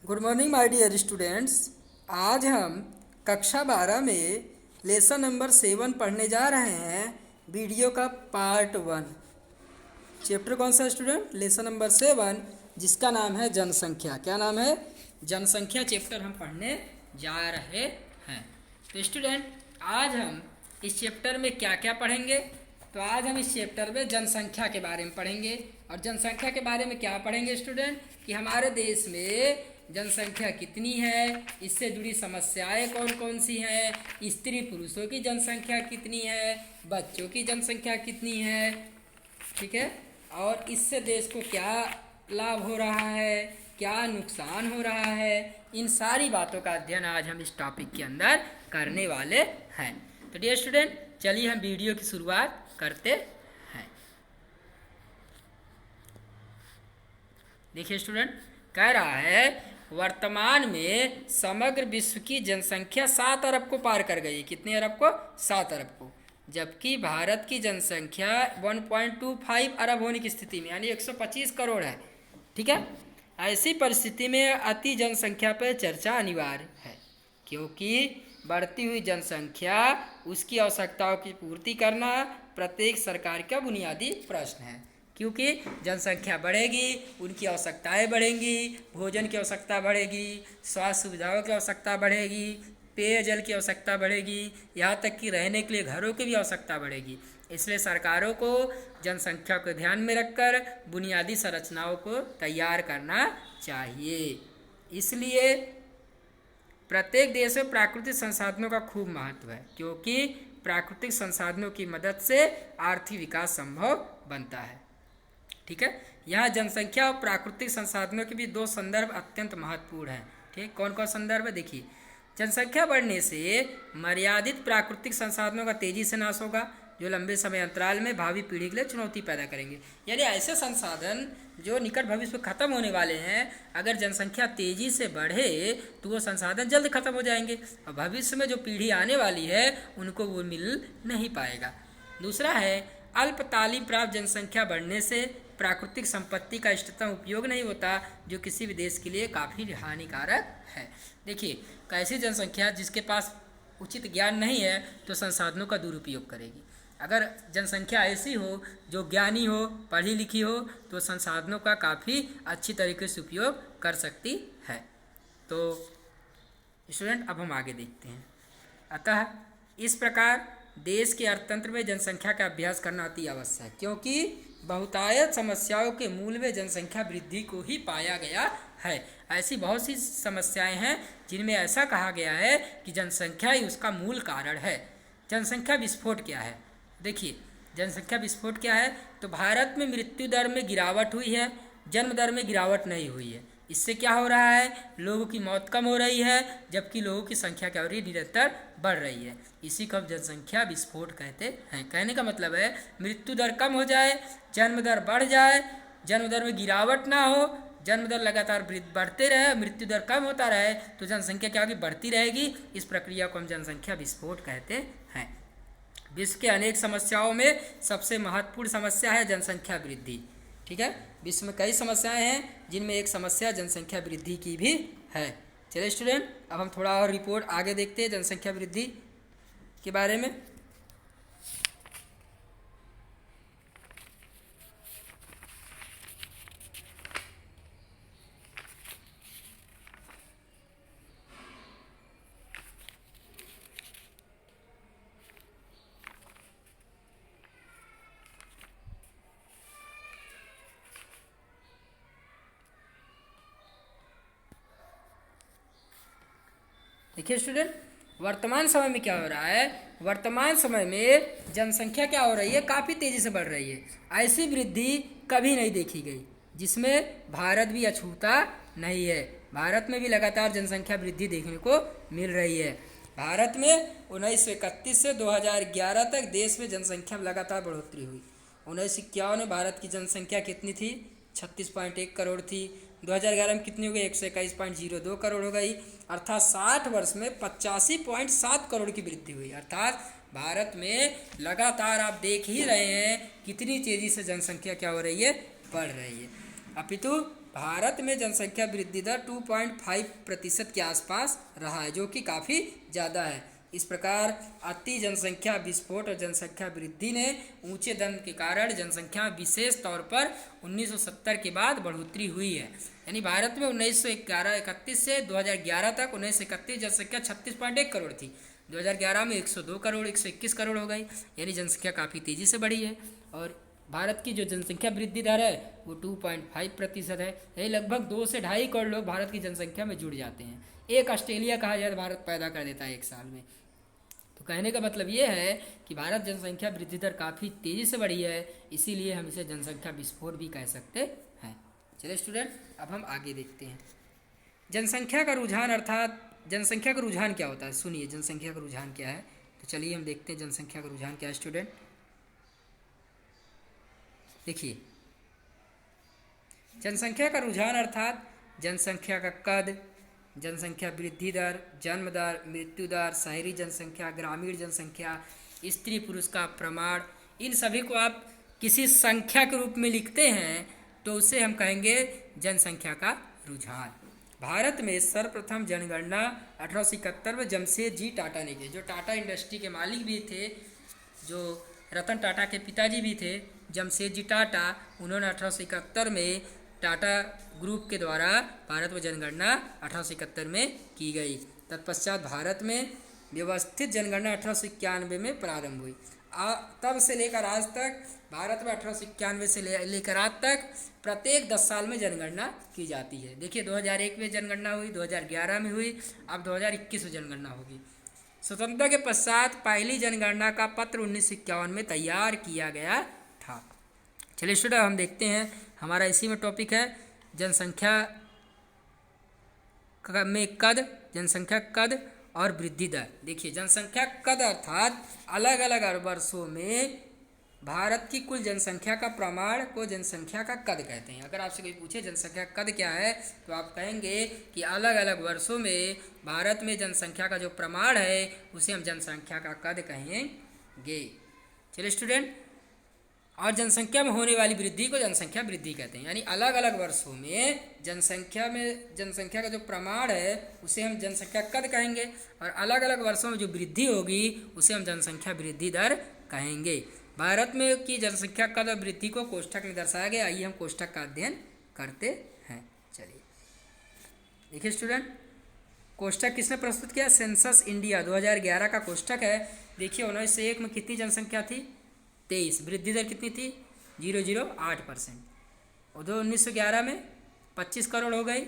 Good morning my dear students. आज हम कक्षा 12 में लेसन नंबर 7 पढ़ने जा रहे हैं। वीडियो का पार्ट 1। चैप्टर कौन सा है स्टूडेंट? लेसन नंबर 7, जिसका नाम है जनसंख्या। क्या नाम है? जनसंख्या चैप्टर हम पढ़ने जा रहे हैं। तो स्टूडेंट, आज हम इस चैप्टर में क्या क्या पढ़ेंगे? तो आज हम इस चैप्टर में जनसंख्या के बारे में पढ़ेंगे। और जनसंख्या के बारे में क्या पढ़ेंगे स्टूडेंट? कि हमारे देश में जनसंख्या कितनी है, इससे जुड़ी समस्याएं कौन कौन सी हैं, स्त्री पुरुषों की जनसंख्या कितनी है, बच्चों की जनसंख्या कितनी है, ठीक है, और इससे देश को क्या लाभ हो रहा है, क्या नुकसान हो रहा है, इन सारी बातों का अध्ययन आज हम इस टॉपिक के अंदर करने वाले हैं। तो डियर स्टूडेंट, चलिए हम वीडियो की शुरुआत करते हैं। देखिए स्टूडेंट, कह रहा है वर्तमान में समग्र विश्व की जनसंख्या 7 अरब को पार कर गई। कितने अरब को? 7 अरब को। जबकि भारत की जनसंख्या 1.25 अरब होने की स्थिति में, यानी 125 करोड़ है। ठीक है, ऐसी परिस्थिति में अति जनसंख्या पर चर्चा अनिवार्य है, क्योंकि बढ़ती हुई जनसंख्या, उसकी आवश्यकताओं की पूर्ति करना प्रत्येक सरकार का बुनियादी प्रश्न है। क्योंकि जनसंख्या बढ़ेगी, उनकी आवश्यकताएं बढ़ेंगी, भोजन की आवश्यकता बढ़ेगी, स्वास्थ्य सुविधाओं की आवश्यकता बढ़ेगी, पेयजल की आवश्यकता बढ़ेगी, यहाँ तक कि रहने के लिए घरों की भी आवश्यकता बढ़ेगी। इसलिए सरकारों को जनसंख्या को ध्यान में रखकर बुनियादी संरचनाओं को तैयार करना चाहिए। इसलिए प्रत्येक देश में प्राकृतिक संसाधनों का खूब महत्व है, क्योंकि प्राकृतिक संसाधनों की मदद से आर्थिक विकास संभव बनता है। ठीक है, यहाँ जनसंख्या और प्राकृतिक संसाधनों के भी दो संदर्भ अत्यंत महत्वपूर्ण हैं। ठीक, कौन कौन संदर्भ है? देखिए, जनसंख्या बढ़ने से मर्यादित प्राकृतिक संसाधनों का तेजी से नाश होगा, जो लंबे समय अंतराल में भावी पीढ़ी के लिए चुनौती पैदा करेंगे। यानी ऐसे संसाधन जो निकट भविष्य में खत्म होने वाले हैं, अगर जनसंख्या तेजी से बढ़े तो वो संसाधन जल्द खत्म हो जाएंगे और भविष्य में जो पीढ़ी आने वाली है उनको वो मिल नहीं पाएगा। दूसरा है, अल्प तालीम प्राप्त जनसंख्या बढ़ने से प्राकृतिक संपत्ति का इष्टतम उपयोग नहीं होता, जो किसी भी देश के लिए काफ़ी हानिकारक है। देखिए, कैसी जनसंख्या जिसके पास उचित ज्ञान नहीं है तो संसाधनों का दुरुपयोग करेगी। अगर जनसंख्या ऐसी हो जो ज्ञानी हो, पढ़ी लिखी हो, तो संसाधनों का काफ़ी अच्छी तरीके से उपयोग कर सकती है। तो स्टूडेंट, अब हम आगे देखते हैं। अतः इस प्रकार देश के अर्थतंत्र में जनसंख्या का अभ्यास करना अति आवश्यक है, क्योंकि बहुतायत समस्याओं के मूल में जनसंख्या वृद्धि को ही पाया गया है। ऐसी बहुत सी समस्याएं हैं जिनमें ऐसा कहा गया है कि जनसंख्या ही उसका मूल कारण है। जनसंख्या विस्फोट क्या है? देखिए, जनसंख्या विस्फोट क्या है? तो भारत में मृत्यु दर में गिरावट हुई है, जन्म दर में गिरावट नहीं हुई है। इससे क्या हो रहा है? लोगों की मौत कम हो रही है, जबकि लोगों की संख्या क्या हो रही है? निरंतर बढ़ रही है। इसी को हम जनसंख्या विस्फोट कहते हैं। कहने का मतलब है, मृत्यु दर कम हो जाए, जन्म दर बढ़ जाए, जन्म दर में गिरावट ना हो, जन्म दर लगातार बढ़ते रहे, मृत्यु दर कम होता रहे, तो जनसंख्या क्या होगी? बढ़ती रहेगी। इस प्रक्रिया को हम जनसंख्या विस्फोट कहते हैं। विश्व के अनेक समस्याओं में सबसे महत्वपूर्ण समस्या है जनसंख्या वृद्धि। ठीक है, विश्व में कई समस्याएं हैं, जिनमें एक समस्या जनसंख्या वृद्धि की भी है। चलिए स्टूडेंट, अब हम थोड़ा और रिपोर्ट आगे देखते हैं जनसंख्या वृद्धि के बारे में। देखिए स्टूडेंट, वर्तमान समय में क्या हो रहा है? वर्तमान समय में जनसंख्या क्या हो रही है? काफ़ी तेज़ी से बढ़ रही है। ऐसी वृद्धि कभी नहीं देखी गई, जिसमें भारत भी अछूता नहीं है। भारत में भी लगातार जनसंख्या वृद्धि देखने को मिल रही है। भारत में 1931 से 2011 तक देश में जनसंख्या में लगातार बढ़ोतरी हुई। 1951 में भारत की जनसंख्या कितनी थी? 36.1 करोड़ थी। 2011 में कितनी हो गई? 121.02 करोड़ हो गई। अर्थात 60 वर्ष में 85.7 करोड़ की वृद्धि हुई। अर्थात भारत में लगातार आप देख ही रहे हैं कितनी तेज़ी से जनसंख्या क्या हो रही है? बढ़ रही है। अपितु भारत में जनसंख्या वृद्धि दर 2.5% के आसपास रहा है, जो कि काफ़ी ज़्यादा है। इस प्रकार अति जनसंख्या विस्फोट और जनसंख्या वृद्धि ने ऊंचे दर के कारण जनसंख्या विशेष तौर पर 1970 के बाद बढ़ोतरी हुई है। यानी भारत में 1931 से 2011 तक 1931 जनसंख्या 36.1 करोड़ थी, 2011 में 102 करोड़ 121 करोड़ हो गई, यानी जनसंख्या काफ़ी तेज़ी से बढ़ी है। और भारत की जो जनसंख्या वृद्धि दर है वो 2.5% है। यही लगभग 2 से 2.5 करोड़ लोग भारत की जनसंख्या में जुड़ जाते हैं। एक ऑस्ट्रेलिया कहा जाए भारत पैदा कर देता है एक साल में। तो कहने का मतलब ये है कि भारत जनसंख्या वृद्धि दर काफ़ी तेज़ी से बढ़ी है, इसीलिए हम इसे जनसंख्या विस्फोट भी कह सकते हैं। चलिए स्टूडेंट, अब हम आगे देखते हैं जनसंख्या का रुझान, अर्थात जनसंख्या का रुझान क्या होता है। सुनिए जनसंख्या का रुझान क्या है। तो चलिए हम देखते हैं जनसंख्या का रुझान क्या है स्टूडेंट। देखिए जनसंख्या का रुझान अर्थात जनसंख्या का कद, जनसंख्या वृद्धि दर, जन्म दर, मृत्यु दर, शहरी जनसंख्या, ग्रामीण जनसंख्या, स्त्री पुरुष का प्रमाण, इन सभी को आप किसी संख्या के रूप में लिखते हैं तो उसे हम कहेंगे जनसंख्या का रुझान। भारत में सर्वप्रथम जनगणना 1871 में जमशेद जी टाटा ने की, जो टाटा इंडस्ट्री के मालिक भी थे, जो रतन टाटा के पिताजी भी थे, जमशेद जी टाटा, उन्होंने 1871 में टाटा ग्रुप के द्वारा भारत में जनगणना 1871 में की गई। तत्पश्चात भारत में व्यवस्थित जनगणना 1891 में प्रारंभ हुई। तब से लेकर आज तक भारत में 1891 से लेकर आज तक प्रत्येक 10 साल में जनगणना की जाती है। देखिए 2001 में जनगणना हुई, 2011 में हुई, अब 2021 में जनगणना होगी। स्वतंत्रता के पश्चात पहली जनगणना का पत्र 1951 में तैयार किया गया था। चलिए स्टूडेंट, हम देखते हैं, हमारा इसी में टॉपिक है जनसंख्या में कद, जनसंख्या कद और वृद्धि दर। देखिए जनसंख्या कद अर्थात अलग अलग वर्षों में भारत की कुल जनसंख्या का प्रमाण को जनसंख्या का कद कहते हैं। अगर आपसे कोई पूछे जनसंख्या कद क्या है तो आप कहेंगे कि अलग अलग वर्षों में भारत में जनसंख्या का जो प्रमाण है उसे हम जनसंख्या का कद कहेंगे। चलिए स्टूडेंट, और जनसंख्या में होने वाली वृद्धि को जनसंख्या वृद्धि कहते हैं। यानी अलग अलग वर्षों में जनसंख्या का जो प्रमाण है उसे हम जनसंख्या कद कहेंगे, और अलग अलग वर्षों में जो वृद्धि होगी उसे हम जनसंख्या वृद्धि दर कहेंगे। भारत में की जनसंख्या कद और वृद्धि को कोष्ठक में दर्शाया गया। आइए हम कोष्ठक का अध्ययन करते हैं। चलिए देखिए स्टूडेंट, कोष्ठक किसने प्रस्तुत किया? सेंसस इंडिया 2011 का कोष्ठक है। देखिए 1901 में कितनी जनसंख्या थी? 23। वृद्धि दर कितनी थी? 0.08%। और 1911 में 25 करोड़ हो गई,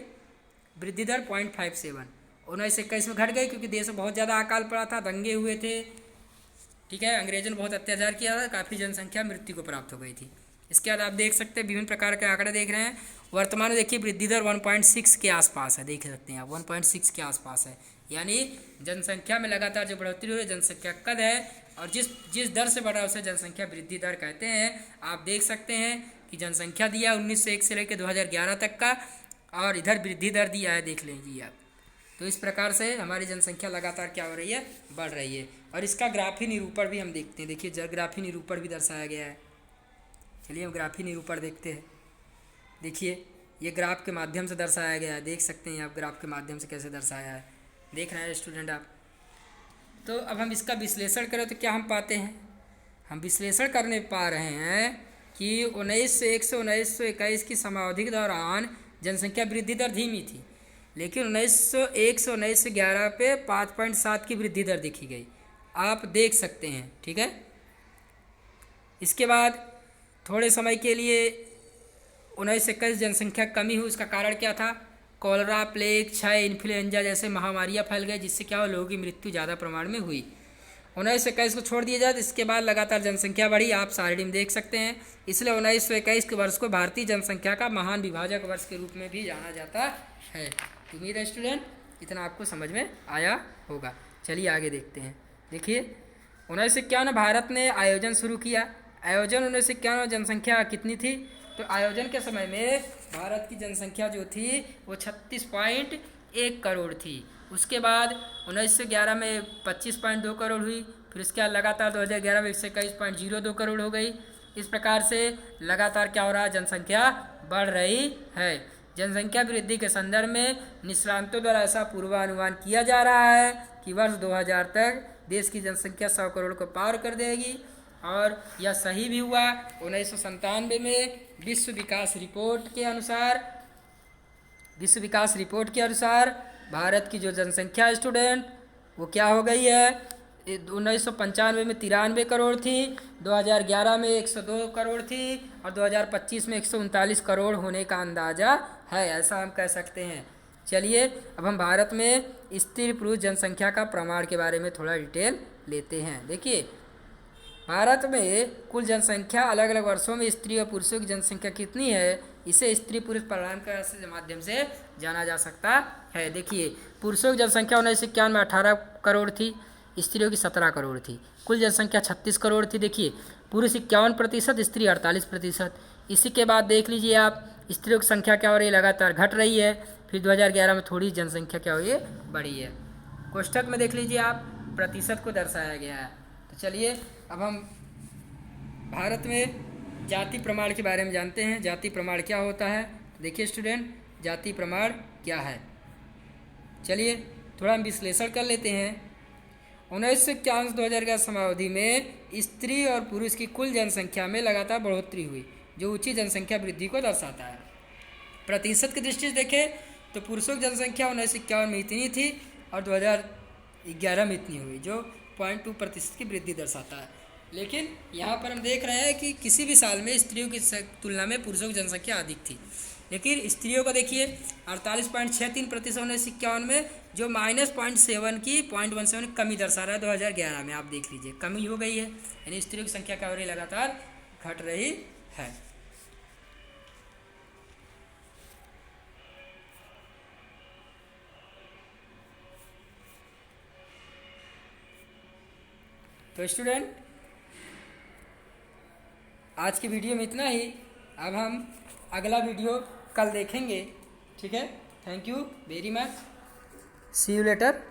वृद्धि दर 0.57। 1921 में घट गई क्योंकि देश में बहुत ज़्यादा अकाल पड़ा था, दंगे हुए थे, ठीक है, अंग्रेजों ने बहुत अत्याचार किया था, काफ़ी जनसंख्या मृत्यु को प्राप्त हो गई थी। इसके बाद आप देख सकते हैं विभिन्न प्रकार के आंकड़े देख रहे हैं। वर्तमान में देखिए वृद्धि दर 1.6 के आसपास है, देख सकते हैं आप 1.6 के आसपास है। यानी जनसंख्या में लगातार जो बढ़ोतरी हो रही है जनसंख्या कद है, और जिस दर से बढ़ा उसे जनसंख्या वृद्धि दर कहते हैं। आप देख सकते हैं कि जनसंख्या दिया 1901 से लेकर 2011 तक का, और इधर वृद्धि दर दिया है, देख लीजिए आप। तो इस प्रकार से हमारी जनसंख्या लगातार क्या हो रही है? बढ़ रही है। और इसका ग्राफी निरूपण भी हम देखते हैं। देखिए ग्राफी निरूपण भी दर्शाया गया है। चलिए हम ग्राफी निरूपण देखते हैं। देखिए ये ग्राफ के माध्यम से दर्शाया गया है, देख सकते हैं आप ग्राफ के माध्यम से कैसे दर्शाया है, देख रहे हैं स्टूडेंट आप। तो अब हम इसका विश्लेषण करें तो क्या हम पाते हैं? हम विश्लेषण करने पा रहे हैं कि 1901 से 1921 की समयावधि के दौरान जनसंख्या वृद्धि दर धीमी थी, लेकिन 1901 से 1911 पे 5.7 की वृद्धि दर देखी गई, आप देख सकते हैं, ठीक है। इसके बाद थोड़े समय के लिए 1921 जनसंख्या कमी हुई। उसका कारण क्या था? कॉलरा, प्लेग, क्षय, इन्फ्लुएंजा जैसे महामारियां फैल गई, जिससे क्या हुआ, लोगों की मृत्यु ज़्यादा प्रमाण में हुई। 1921 को छोड़ दिया जाए तो इसके बाद लगातार जनसंख्या बढ़ी, आप सारणी में देख सकते हैं। इसलिए 1921 के वर्ष को भारतीय जनसंख्या का महान विभाजक वर्ष के रूप में भी जाना जाता है। उम्मीद है स्टूडेंट इतना आपको समझ में आया होगा। चलिए आगे देखते हैं। देखिए 1951 में भारत ने आयोजन शुरू किया। आयोजन 1951 में जनसंख्या कितनी थी? तो आयोजन के समय में भारत की जनसंख्या जो थी वो 36.1 करोड़ थी। उसके बाद 1911 में 25.2 करोड़ हुई, फिर उसके बाद लगातार 2011 में 121.02 करोड़ हो गई। इस प्रकार से लगातार क्या हो रहा है? जनसंख्या बढ़ रही है। जनसंख्या वृद्धि के संदर्भ में निष्णातों द्वारा ऐसा पूर्वानुमान किया जा रहा है कि वर्ष 2000 तक देश की जनसंख्या 100 करोड़ को पार कर देगी, और यह सही भी हुआ। 1997 में विश्व विकास रिपोर्ट के अनुसार भारत की जो जनसंख्या स्टूडेंट वो क्या हो गई है, 1995 में 93 करोड़ थी, 2011 में 102 करोड़ थी, और 2025 में 139 करोड़ होने का अंदाज़ा है, ऐसा हम कह सकते हैं। चलिए अब हम भारत में स्त्री पुरुष जनसंख्या का प्रमाण के बारे में थोड़ा डिटेल लेते हैं। देखिए, भारत में कुल जनसंख्या अलग अलग वर्षों में स्त्री और पुरुषों की जनसंख्या कितनी है, इसे स्त्री पुरुष प्रमाण के माध्यम से जाना जा सकता है। देखिए, पुरुषों की जनसंख्या 1991 में 18 करोड़ थी, स्त्रियों की 17 करोड़ थी, कुल जनसंख्या 36 करोड़ थी। देखिए, पुरुष 51%, स्त्री 48%। इसी के बाद देख लीजिए आप, स्त्रियों की संख्या क्या हो रही है, लगातार घट रही है। फिर 2011 में थोड़ी जनसंख्या क्या हुई है, बढ़ी है। कोष्ठक में देख लीजिए आप, प्रतिशत को दर्शाया गया है। तो चलिए अब हम भारत में जाति प्रमाण के बारे में जानते हैं। जाति प्रमाण क्या होता है, देखिए स्टूडेंट, जाति प्रमाण क्या है, चलिए थोड़ा हम विश्लेषण कर लेते हैं। 1991 से 2011 समावधि में स्त्री और पुरुष की कुल जनसंख्या में लगातार बढ़ोतरी हुई, जो ऊंची जनसंख्या वृद्धि को दर्शाता है। प्रतिशत की दृष्टि से देखें तो पुरुषों की जनसंख्या 1951 में इतनी थी और 2011 में इतनी हुई, जो 0.2% की वृद्धि दर्शाता है। लेकिन यहाँ पर हम देख रहे हैं कि किसी भी साल में स्त्रियों की तुलना में पुरुषों की जनसंख्या अधिक थी, लेकिन स्त्रियों का देखिए 48.63% 1951 में, जो -0.7 की 0.17 कमी दर्शा रहा है 2011 में। आप देख लीजिए कमी हो गई है, यानी स्त्रियों की संख्या क्या हो रही है, लगातार घट रही है। तो स्टूडेंट, आज की वीडियो में इतना ही। अब हम अगला वीडियो कल देखेंगे, ठीक है। Thank you very much, see you letter.